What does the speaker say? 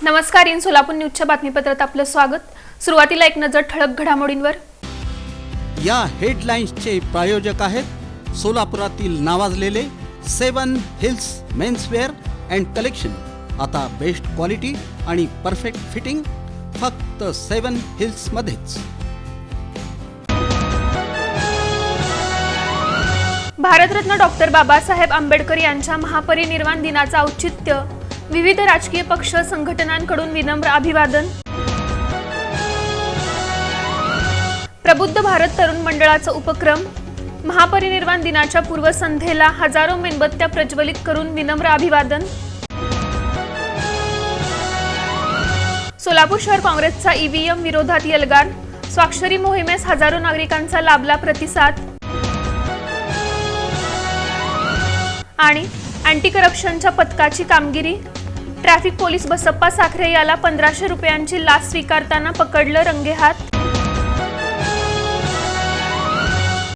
नमस्कार, इन सोलापूर न्यूजच्या बातमीपत्रात आपलं स्वागत। सुरुवातीला एक नजर ठळक घडामोडींवर। या हेडलाईन्सचे प्रायोजक आहेत सोलापुरातील नावाजलेले 7 हिल्स मेन्सवेअर अँड कलेक्शन। आता बेस्ट क्वालिटी आणि परफेक्ट फिटिंग फक्त 7 हिल्स मध्येच। भारतरत्न डॉक्टर बाबासाहेब आंबेडकर यांच्या महापरिनिर्वाण दिनाचं औचित्य, विविध राजकीय पक्ष संघटनांकडून विनम्र अभिवादन। प्रबुद्ध भारत तरुण मंडळाचा उपक्रम, महापरिनिर्वाण दिनाच्या पूर्वसंध्येला हजारो मेणबत्त्या प्रज्वलित करून विनम्र अभिवादन। सोलापूर शहर काँग्रेसचा ईव्हीएम विरोधात एल्गार, स्वाक्षरी मोहिमेस हजारो नागरिकांचा लाभला प्रतिसाद। आणि अँटी करप्शनच्या पथकाची कामगिरी, ट्रॅफिक पोलीस बसप्पा साखरे याला 1500 रुपयांची लाच स्वीकारताना पकडलं रंगेहात।